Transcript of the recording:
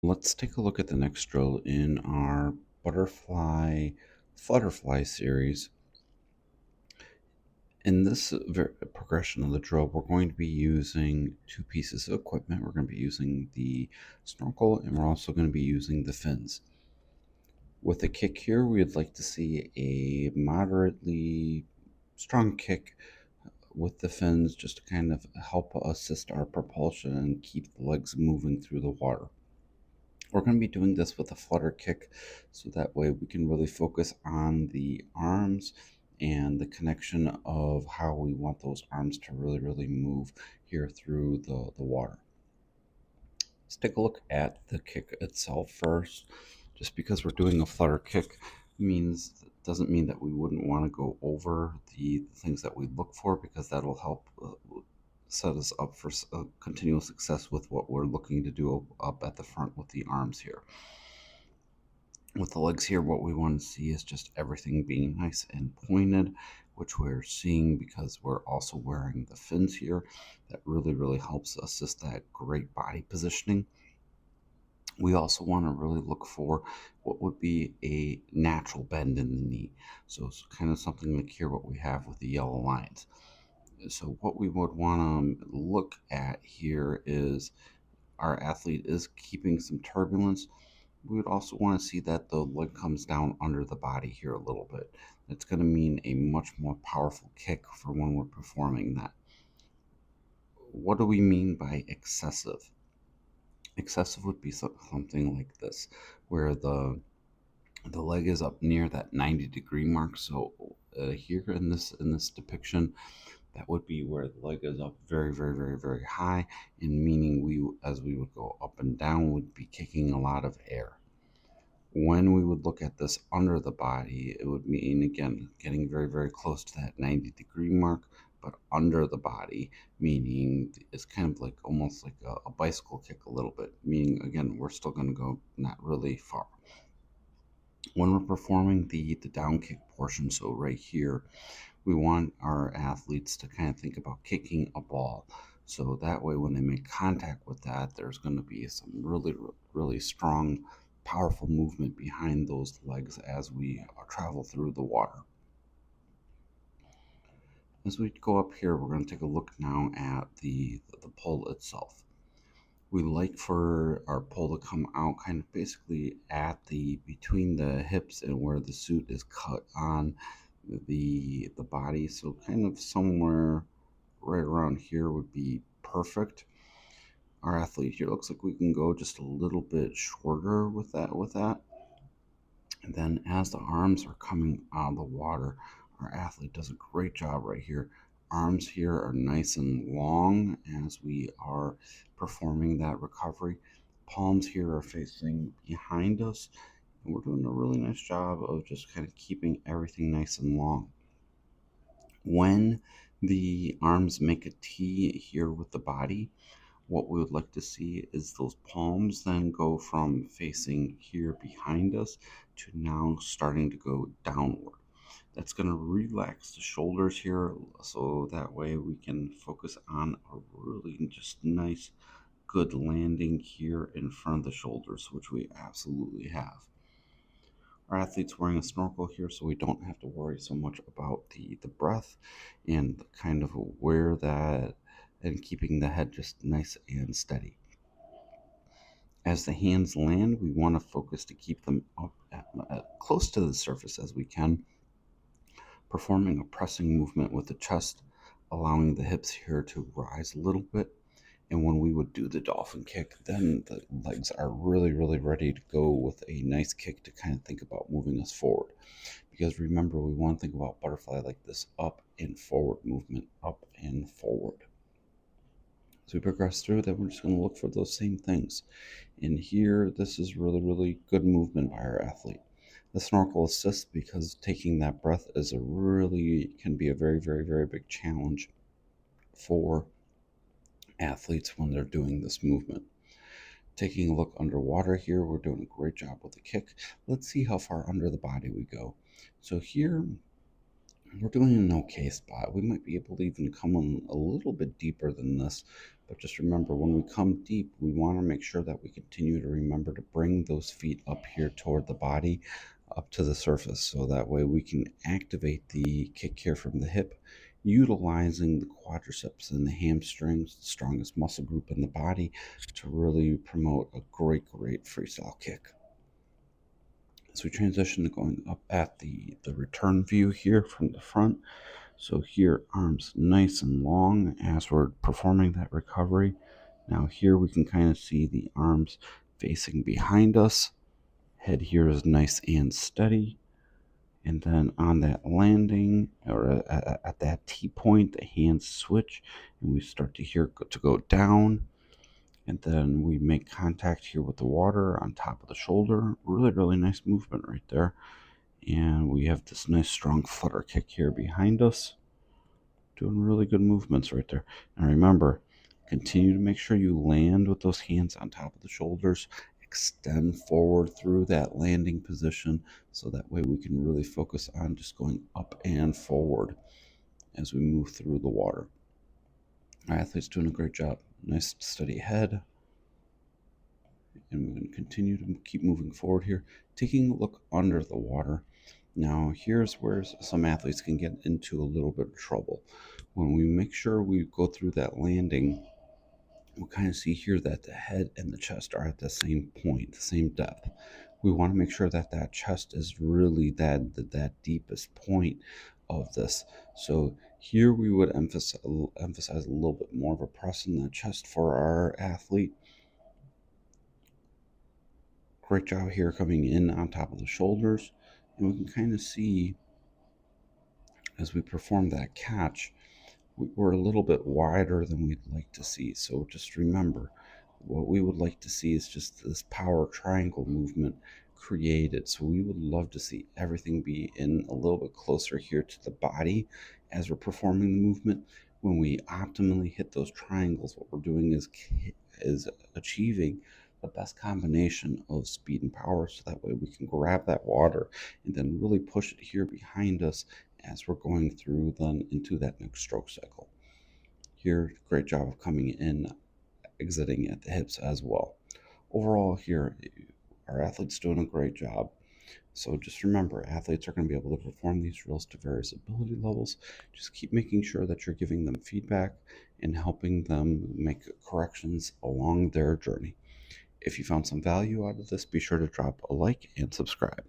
Let's take a look at the next drill in our Flutterfly series. In this progression of the drill, we're going to be using two pieces of equipment. We're going to be using the snorkel, and we're also going to be using the fins. With the kick here, we'd like to see a moderately strong kick with the fins just to kind of help assist our propulsion and keep the legs moving through the water. We're going to be doing this with a flutter kick, so that way we can really focus on the arms and the connection of how we want those arms to really move here through the water. Let's take a look at the kick itself first. Just because we're doing a flutter kick doesn't mean that we wouldn't want to go over the things that we look for, because that'll help set us up for continual success with what we're looking to do up at the front with the arms here. With the legs here, what we want to see is just everything being nice and pointed, which we're seeing because we're also wearing the fins here. That really helps assist that great body positioning. We also want to really look for what would be a natural bend in the knee. So it's kind of something like here what we have with the yellow lines. So what we would want to look at here is our athlete is keeping some turbulence. We would also want to see that the leg comes down under the body here a little bit. It's going to mean a much more powerful kick for when we're performing that. What do we mean by excessive? Excessive would be something like this, where the leg is up near that 90-degree mark. So here in this depiction, that would be where the leg is up very high, and meaning as we would go up and down, would be kicking a lot of air. When we would look at this under the body, it would mean, again, getting very close to that 90-degree mark, but under the body, meaning it's kind of like almost like a bicycle kick a little bit, meaning, again, we're still going to go not really far. When we're performing the down kick portion, so right here, we want our athletes to kind of think about kicking a ball. So that way, when they make contact with that, there's going to be some really strong, powerful movement behind those legs as we travel through the water. As we go up here, we're going to take a look now at the pull itself. We like for our pull to come out kind of basically at between the hips and where the suit is cut on the body. So kind of somewhere right around here would be perfect. Our athlete here looks like we can go just a little bit shorter with that. And then as the arms are coming out of the water, our athlete does a great job right here. Arms here are nice and long as we are performing that recovery. Palms here are facing behind us, and we're doing a really nice job of just kind of keeping everything nice and long. When the arms make a T here with the body, what we would like to see is those palms then go from facing here behind us to now starting to go downward. That's going to relax the shoulders here, so that way we can focus on a really just nice, good landing here in front of the shoulders, which we absolutely have. Our athlete's wearing a snorkel here, so we don't have to worry so much about the breath and kind of where that, and keeping the head just nice and steady. As the hands land, we want to focus to keep them up close to the surface as we can, performing a pressing movement with the chest, allowing the hips here to rise a little bit. And when we would do the dolphin kick, then the legs are really ready to go with a nice kick to kind of think about moving us forward. Because remember, we want to think about butterfly like this up and forward movement, up and forward. As we progress through, then we're just going to look for those same things. And here, this is really good movement by our athlete. The snorkel assists because taking that breath can be a very big challenge for athletes when they're doing this movement. Taking a look underwater here, we're doing a great job with the kick. Let's see how far under the body we go. So here, We're doing an okay spot. We might be able to even come in a little bit deeper than this, but just remember when we come deep, we want to make sure that we continue to remember to bring those feet up here toward the body, up to the surface, so that way we can activate the kick here from the hip, utilizing the quadriceps and the hamstrings, the strongest muscle group in the body, to really promote a great freestyle kick. As we transition to going up at the return view here from the front, so here, arms nice and long as we're performing that recovery. Now here we can kind of see the arms facing behind us. Head here is nice and steady. And then on that landing, or at that T point, the hands switch and we start to go down. And then we make contact here with the water on top of the shoulder. Really nice movement right there. And we have this nice strong flutter kick here behind us. Doing really good movements right there. And remember, continue to make sure you land with those hands on top of the shoulders. Extend forward through that landing position so that way we can really focus on just going up and forward as we move through the water. Our athlete's doing a great job. Nice steady head. And we're going to continue to keep moving forward here, taking a look under the water. Now, here's where some athletes can get into a little bit of trouble. When we make sure we go through that landing, we'll kind of see here that the head and the chest are at the same point, the same depth. We want to make sure that that chest is really that deepest point of this. So here we would emphasize a little bit more of a press in the chest for our athlete. Great job here coming in on top of the shoulders. And we can kind of see as we perform that catch, we're a little bit wider than we'd like to see. So just remember, what we would like to see is just this power triangle movement created. So we would love to see everything be in a little bit closer here to the body as we're performing the movement. When we optimally hit those triangles, what we're doing is achieving the best combination of speed and power, so that way we can grab that water and then really push it here behind us as we're going through then into that next stroke cycle. Here, great job of coming in, exiting at the hips as well. Overall here, our athletes doing a great job. So just remember, athletes are going to be able to perform these drills to various ability levels. Just keep making sure that you're giving them feedback and helping them make corrections along their journey. If you found some value out of this, be sure to drop a like and subscribe.